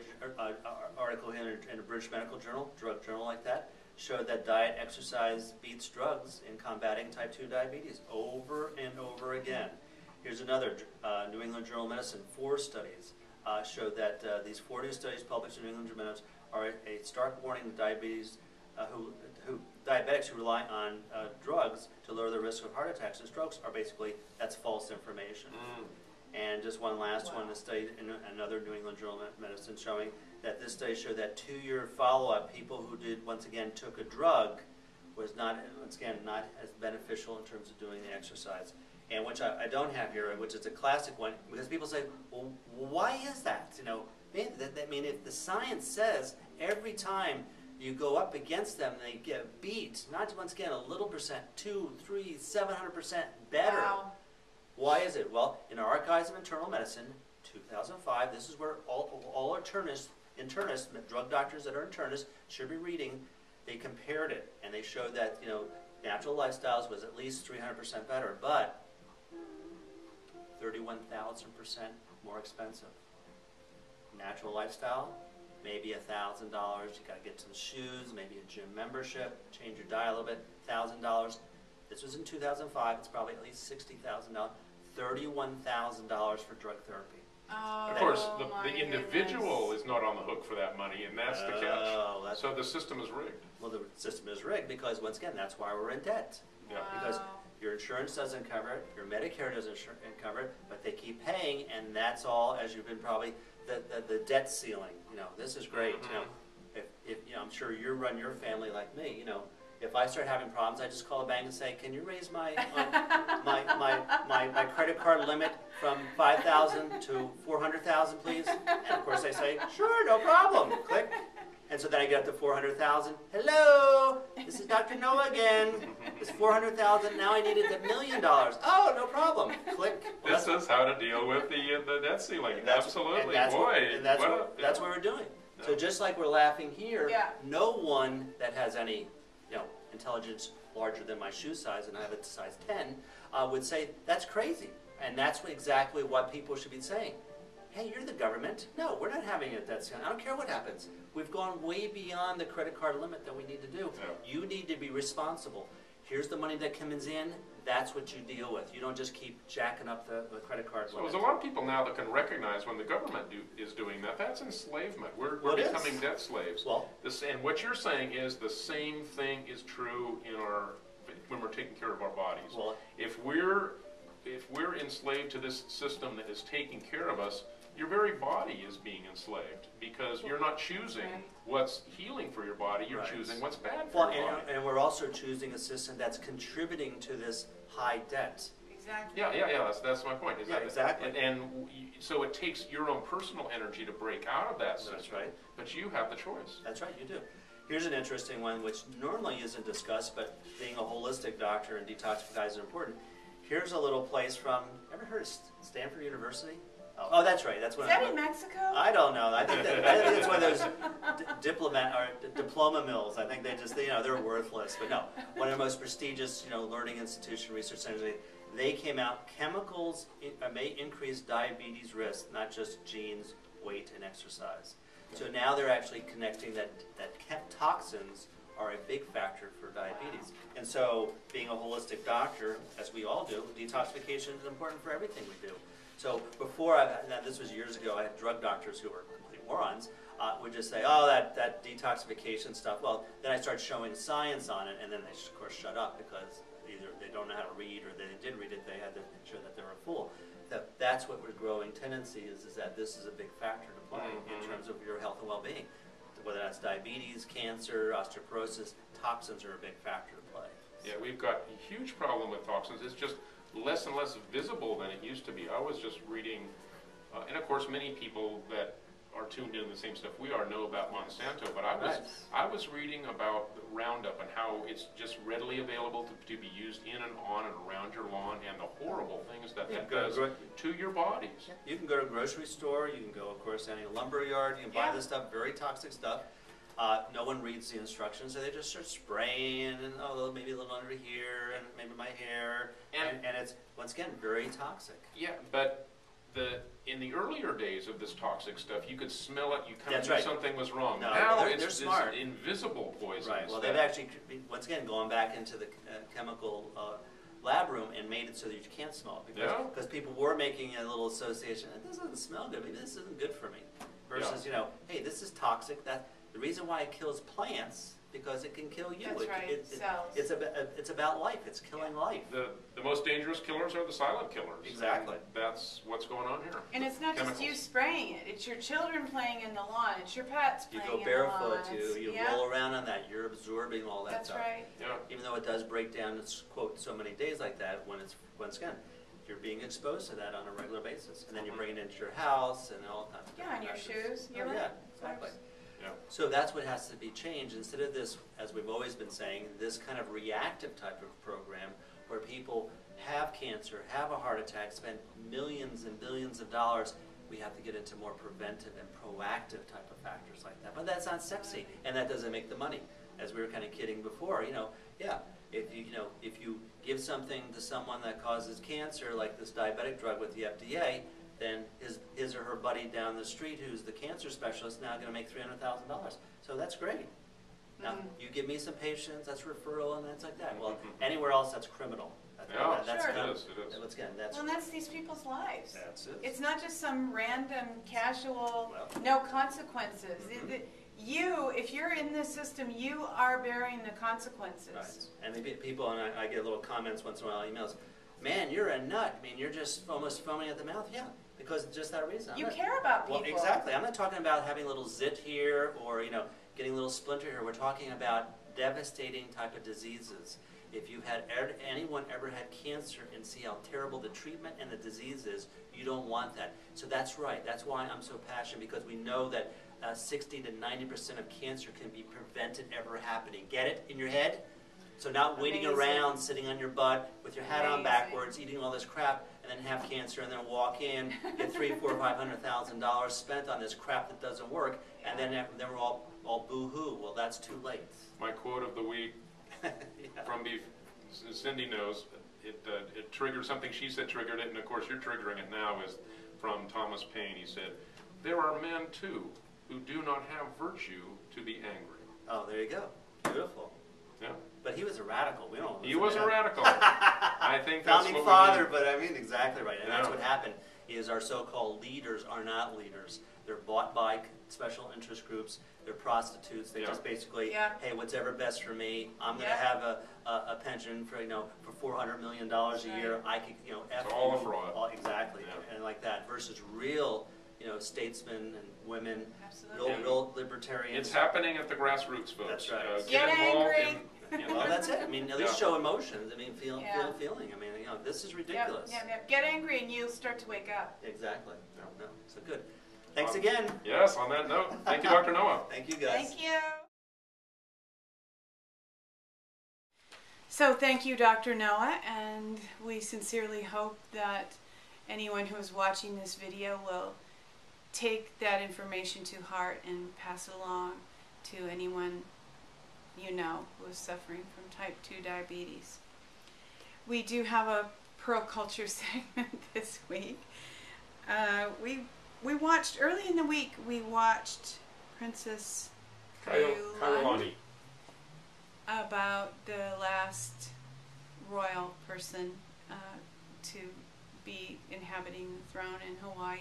C: article here in a British Medical Journal, drug journal like that, showed that diet exercise beats drugs in combating type 2 diabetes over and over again. Here's another New England Journal of Medicine, 4 studies showed that these 4 new studies published in New England Journal of Medicine are a stark warning to diabetes, diabetics who rely on drugs to lower the risk of heart attacks and strokes are basically, that's false information. And just one last one, a study in another New England Journal of Medicine showing that this study showed that 2-year follow-up, people who did, once again, took a drug, was not, once again, not as beneficial in terms of doing the exercise. And which I don't have here, which is a classic one, because people say, well, why is that? You know, I mean, if the science says every time you go up against them, they get beat, not once again a little percent, 2, 3, 700% better.
A: Wow.
C: Why is it? Well, in our Archives of Internal Medicine, 2005, this is where all internists, drug doctors that are internists should be reading. They compared it, and they showed that, you know, natural lifestyles was at least 300% better, but 31,000% more expensive. Natural lifestyle, maybe $1,000. You got to get to the shoes, maybe a gym membership, change your diet a little bit. $1,000. This was in 2005. It's probably at least $60,000. $31,000 for drug therapy.
A: Oh,
B: of course, the
A: my
B: individual
A: goodness.
B: is not on the hook for that money, and that's the catch. So the system is rigged.
C: Well, the system is rigged because, once again, that's why we're in debt.
B: Yeah.
C: Because your insurance doesn't cover it, your Medicare doesn't cover it, but they keep paying, and that's all, as you've been probably, the debt ceiling. You know, this is great. You know, if you know, I'm sure you run your family like me. You know, if I start having problems, I just call a bank and say, "Can you raise my my credit card limit from $5,000 to $400,000, please?" And of course, they say, "Sure, no problem." Click. And so then I get up to 400,000. Hello, this is Dr. Noah again. It's 400,000. Now I needed $1 million. Oh, no problem. Click. Well,
B: this is how to deal with the debt ceiling. Absolutely,
C: that's
B: boy.
C: That's what we're doing.
B: Yeah.
C: So just like we're laughing here,
A: Yeah.
C: no one that has any, you know, intelligence larger than my shoe size, and I have a size 10, would say that's crazy. And that's exactly what people should be saying. Hey, you're the government. No, we're not having a debt ceiling. I don't care what happens. We've gone way beyond the credit card limit that we need to do.
B: Yeah.
C: You need to be responsible. Here's the money that comes in. That's what you deal with. You don't just keep jacking up the credit card limit.
B: So there's a lot of people now that can recognize when the government is doing that. That's enslavement. We're becoming debt slaves.
C: Well,
B: And what you're saying is the same thing is true in when we're taking care of our bodies.
C: Well,
B: if we're enslaved to this system that is taking care of us, your very body is being enslaved because you're not choosing what's healing for your body, you're choosing what's bad for your body.
C: And we're also choosing a system that's contributing to this high debt.
A: Exactly.
B: Yeah, that's my point.
C: Exactly.
B: So it takes your own personal energy to break out of that system.
C: That's right.
B: But you have the choice.
C: That's right, you do. Here's an interesting one which normally isn't discussed, but being a holistic doctor and detoxifying is important. Here's a little place from, ever heard of Stanford University? Oh, that's right. That's what.
A: Is that in Mexico?
C: I don't know. I think it's one of those diploma mills. I think they just, they're worthless. But no, one of the most prestigious, learning institution research centers. They came out. Chemicals may increase diabetes risk, not just genes, weight, and exercise. So now they're actually connecting that toxins are a big factor for diabetes. And so, being a holistic doctor, as we all do, detoxification is important for everything we do. So before, now this was years ago, I had drug doctors who were complete morons, would just say, oh, that detoxification stuff. Well, then I started showing science on it, and then they, of course, shut up because either they don't know how to read or they did read it, they had to show that they were a fool. That's what we're growing tendency is that this is a big factor to play in terms of your health and well-being. Whether that's diabetes, cancer, osteoporosis, toxins are a big factor to play.
B: Yeah, we've got a huge problem with toxins. It's just less and less visible than it used to be. I was just reading, and of course many people that are tuned in the same stuff we are know about Monsanto, but I was reading about the Roundup and how it's just readily available to be used in and on and around your lawn, and the horrible things that does to your bodies.
C: Yeah. You can go to a grocery store, you can go, of course, any lumber yard, you can buy this stuff, very toxic stuff. No one reads the instructions, so they just start spraying, and maybe a little under here, and maybe my hair, and it's, once again, very toxic.
B: Yeah, but in the earlier days of this toxic stuff, you could smell it, you kind of knew something was wrong.
C: No,
B: now
C: they're
B: it's
C: smart.
B: This invisible poison.
C: Right, well, they've actually, once again, gone back into the chemical lab room and made it so that you can't smell it. Because people were making a little association, this doesn't smell good, maybe this isn't good for me. Versus, hey, this is toxic. The reason why it kills plants because it can kill you.
A: That's right. Cells.
C: It's about life. It's killing life.
B: The most dangerous killers are the silent killers.
C: Exactly.
B: And that's what's going on here.
A: And it's not
B: Chemicals.
A: just you spraying it. It's your children playing in the lawn. It's your pets
C: You
A: playing
C: go
A: in the lawn.
C: barefoot, you roll around on that, you're absorbing all that
A: That's
C: stuff.
A: right.
B: Yeah.
C: Even though it does break down, it's quote so many days like that, when it's, once again, you're being exposed to that on a regular basis. And then you bring it into your house and all kinds of
A: Yeah, on your shoes. You're right.
C: Yeah, exactly.
B: Yeah.
C: So that's what has to be changed. Instead of this, as we've always been saying, this kind of reactive type of program where people have cancer, have a heart attack, spend millions and billions of dollars, we have to get into more preventive and proactive type of factors like that. But that's not sexy, and that doesn't make the money. As we were kind of kidding before, yeah, if you give something to someone that causes cancer, like this diabetic drug with the FDA, then his or her buddy down the street who's the cancer specialist now going to make $300,000. So that's great. Now, you give me some patients, that's referral, and that's like that. Well, anywhere else, that's criminal. That's
A: Sure.
B: It is.
C: Once again, that's,
A: Well, and that's these people's lives.
C: that's it.
A: It's not just some random, casual, no consequences. If you're in this system, you are bearing the consequences.
C: Right. And maybe people, and I get little comments once in a while, emails, man, you're a nut. I mean, you're just almost foaming at the mouth. Yeah, because just that reason.
A: You care about people.
C: Well, exactly. I'm not talking about having a little zit here or, getting a little splinter here. We're talking about devastating type of diseases. If you've had anyone ever had cancer and see how terrible the treatment and the disease is, you don't want that. So that's right. That's why I'm so passionate, because we know that 60 to 90% of cancer can be prevented ever happening. Get it in your head? So not waiting around, sitting on your butt with your hat on backwards, eating all this crap, and then have cancer, and then walk in, get $300,000, $400,000, $500,000 spent on this crap that doesn't work, and then we're all boo-hoo. Well, that's too late.
B: My quote of the week from Cindy knows, it triggered something she said triggered it, and of course you're triggering it now, is from Thomas Paine. He said, "There are men too who do not have virtue to be angry."
C: Oh, there you go. Beautiful.
B: Yeah.
C: But he was a radical. We don't.
B: He was a radical. I think that's
C: founding
B: what
C: father,
B: we need.
C: but I mean exactly right. And that's what happened. Is our so-called leaders are not leaders. They're bought by special interest groups. They're prostitutes. They just basically, hey, what's ever best for me? I'm going to have a pension for for $400 million a year. I could
B: It's all a fraud.
C: Exactly, and like that versus real statesmen and women,
A: Absolutely.
C: real libertarians.
B: It's happening at the grassroots, folks.
C: That's right.
A: Get
B: involved
A: angry.
C: Well, that's it. I mean, at least show emotions. I mean, feel feeling. I mean, this is ridiculous.
A: Get angry and you'll start to wake up.
C: Exactly. No. So good. Thanks again.
B: Yes, on that note, thank you, Dr. Noah.
C: Thank you, guys.
A: Thank you. So thank you, Dr. Noah, and we sincerely hope that anyone who is watching this video will take that information to heart and pass it along to anyone who is suffering from type 2 diabetes. We do have a Pearl Culture segment this week. We watched, early in the week, we watched Princess Kailani, about the last royal person to be inhabiting the throne in Hawaii.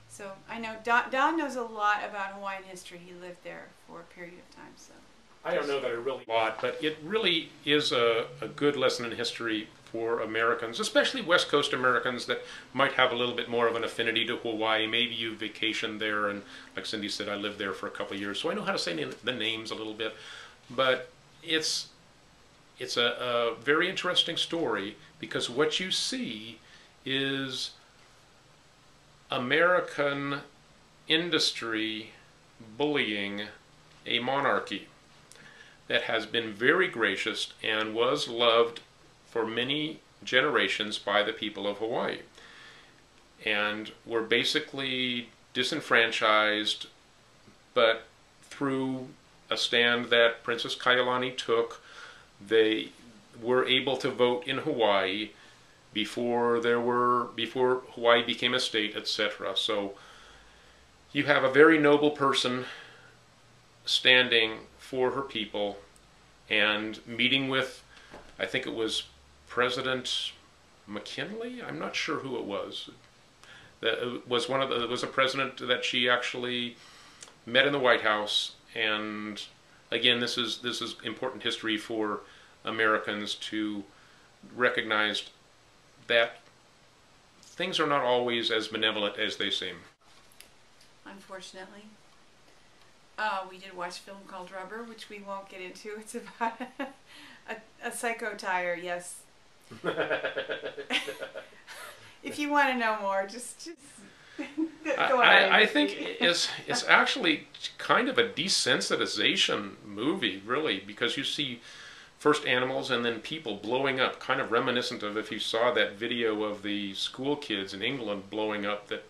A: So I know Don knows a lot about Hawaiian history. He lived there for a period of time. So
B: I don't know that I really lot, but it really is a good lesson in history for Americans, especially West Coast Americans that might have a little bit more of an affinity to Hawaii. Maybe you vacationed there, and like Cindy said, I lived there for a couple of years, so I know how to say the names a little bit. But it's a very interesting story, because what you see is American industry bullying a monarchy that has been very gracious and was loved for many generations by the people of Hawaii, and were basically disenfranchised, but through a stand that Princess Kailani took, they were able to vote in Hawaii before Hawaii became a state, etc. So you have a very noble person standing for her people and meeting with, I think it was President McKinley. I'm not sure who it was. It was a president that she actually met in the White House and again, this is important history for Americans to recognize that things are not always as benevolent as they seem.
A: Unfortunately. We did watch a film called Rubber, which we won't get into. It's about a psycho tire, yes. If you want to know more, just go ahead.
B: I think it's actually kind of a desensitization movie, really, because you see first animals and then people blowing up, kind of reminiscent of if you saw that video of the school kids in England blowing up that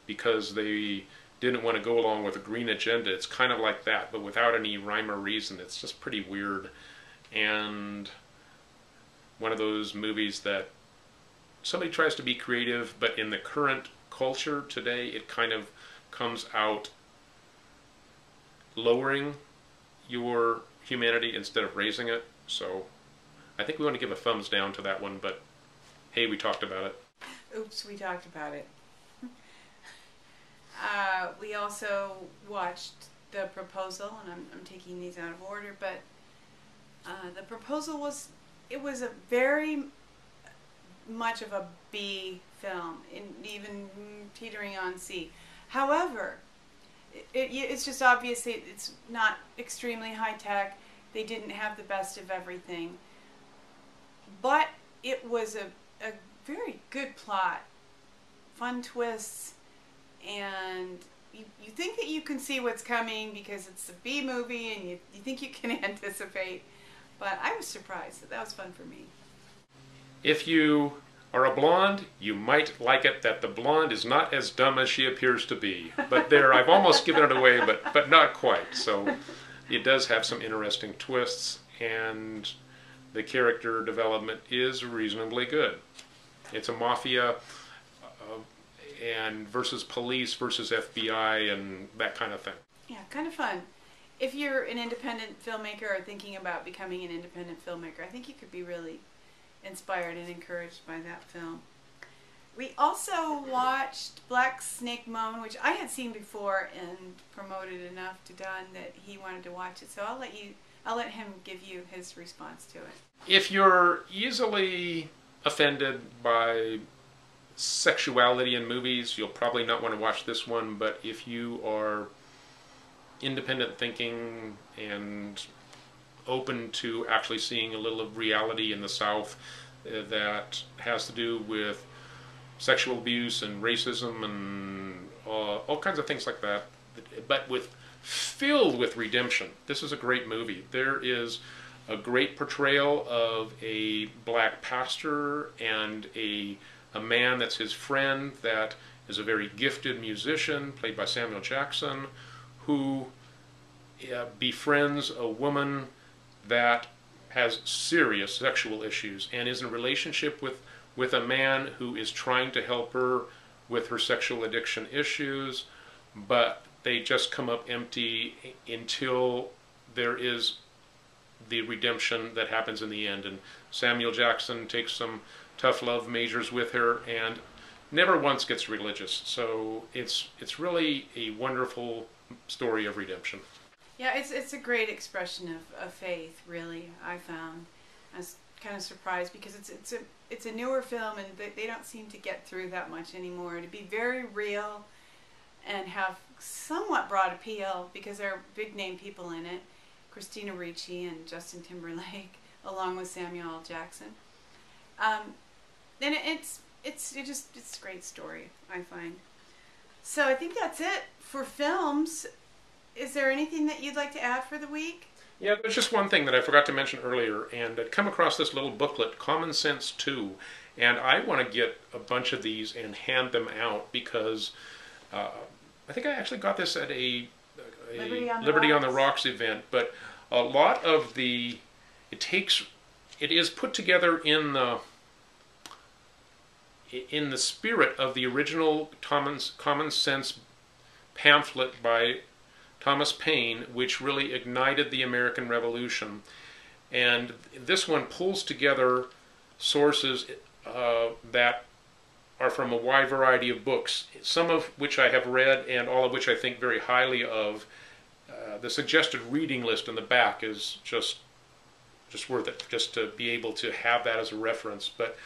B: because they didn't want to go along with the green agenda. It's kind of like that, but without any rhyme or reason. It's just pretty weird. And one of those movies that somebody tries to be creative, but in the current culture today, it kind of comes out lowering your humanity instead of raising it. So I think we want to give a thumbs down to that one, but hey, we talked about it.
A: Oops, we talked about it. We also watched The Proposal, and I'm taking these out of order, but The Proposal was a very much of a B film, even teetering on C. However, it's just obviously it's not extremely high tech. They didn't have the best of everything, but it was a very good plot, fun twists, and you think that you can see what's coming because it's a B movie and you think you can anticipate, but I was surprised. So that was fun for me.
B: If you are a blonde, you might like it that the blonde is not as dumb as she appears to be. But there, I've almost given it away, but not quite. So it does have some interesting twists, and the character development is reasonably good. It's a mafia and versus police versus FBI and that kind of thing.
A: Yeah, kind of fun. If you're an independent filmmaker or thinking about becoming an independent filmmaker, I think you could be really inspired and encouraged by that film. We also watched Black Snake Moan, which I had seen before and promoted enough to Don that he wanted to watch it. So I'll let him give you his response to it.
B: If you're easily offended by sexuality in movies, you'll probably not want to watch this one, but if you are independent thinking and open to actually seeing a little of reality in the South that has to do with sexual abuse and racism and all kinds of things like that, but filled with redemption. This is a great movie. There is a great portrayal of a black pastor and a man that's his friend that is a very gifted musician, played by Samuel Jackson, who befriends a woman that has serious sexual issues and is in a relationship with a man who is trying to help her with her sexual addiction issues, but they just come up empty until there is the redemption that happens in the end. And Samuel Jackson takes some tough love measures with her and never once gets religious. So it's really a wonderful story of redemption.
A: Yeah, it's a great expression of faith, really, I found. I was kind of surprised because it's a newer film and they don't seem to get through that much anymore. To be very real and have somewhat broad appeal because there are big name people in it, Christina Ricci and Justin Timberlake, along with Samuel L. Jackson. And it's a great story, I find. So I think that's it for films. Is there anything that you'd like to add for the week?
B: Yeah, there's just one thing that I forgot to mention earlier, and I'd come across this little booklet, Common Sense 2, and I want to get a bunch of these and hand them out because I think I actually got this at a Liberty on the Rocks event, but a lot of it is put together in the spirit of the original Common Sense pamphlet by Thomas Paine, which really ignited the American Revolution. And this one pulls together sources that are from a wide variety of books, some of which I have read and all of which I think very highly of. The suggested reading list in the back is just worth it, just to be able to have that as a reference. But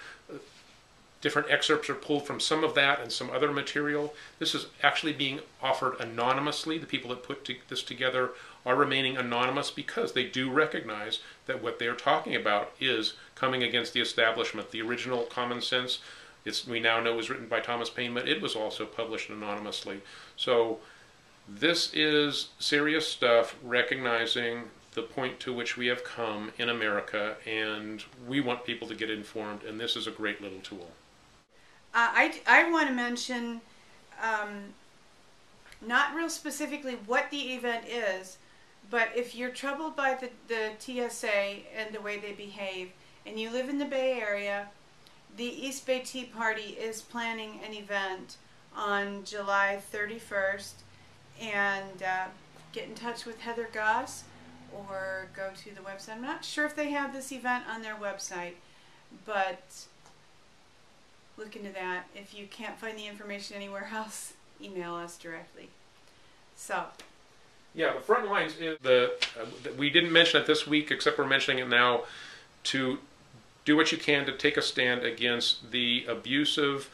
B: different excerpts are pulled from some of that and some other material. This is actually being offered anonymously. The people that put this together are remaining anonymous because they do recognize that what they're talking about is coming against the establishment. The original Common Sense, we now know, was written by Thomas Paine, but it was also published anonymously. So this is serious stuff, recognizing the point to which we have come in America, and we want people to get informed, and this is a great little tool.
A: I want to mention, not real specifically what the event is, but if you're troubled by the TSA and the way they behave, and you live in the Bay Area, the East Bay Tea Party is planning an event on July 31st, and get in touch with Heather Goss or go to the website. I'm not sure if they have this event on their website, but look into that. If you can't find the information anywhere else, email us directly. So,
B: yeah, the front lines is we didn't mention it this week, except we're mentioning it now, to do what you can to take a stand against the abusive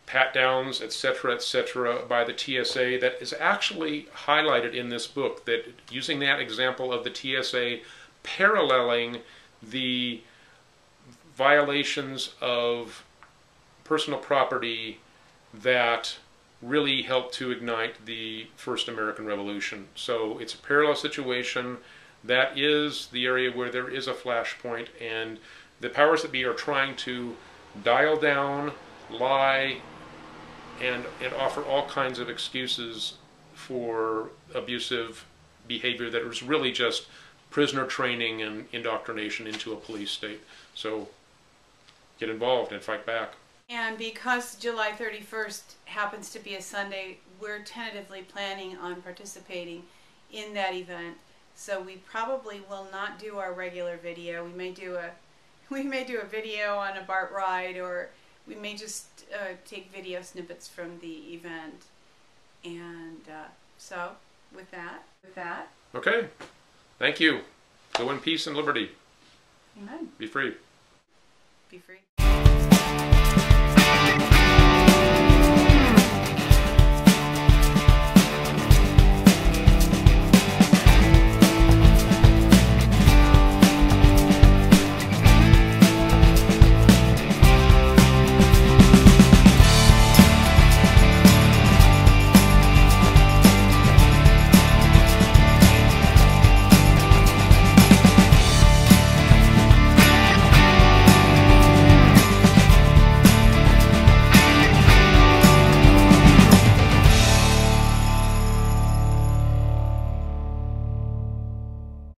B: pat-downs, etc., by the TSA that is actually highlighted in this book, that using that example of the TSA paralleling the violations of personal property that really helped to ignite the first American Revolution. So it's a parallel situation. That is the area where there is a flashpoint, and the powers that be are trying to dial down, lie, and offer all kinds of excuses for abusive behavior that was really just prisoner training and indoctrination into a police state. So get involved and fight back.
A: And because July 31st happens to be a Sunday, we're tentatively planning on participating in that event. So we probably will not do our regular video. We may do a video on a BART ride, or we may just take video snippets from the event. And so with that.
B: Okay. Thank you. Go in peace and liberty.
A: Amen.
B: Be free.
A: Be free.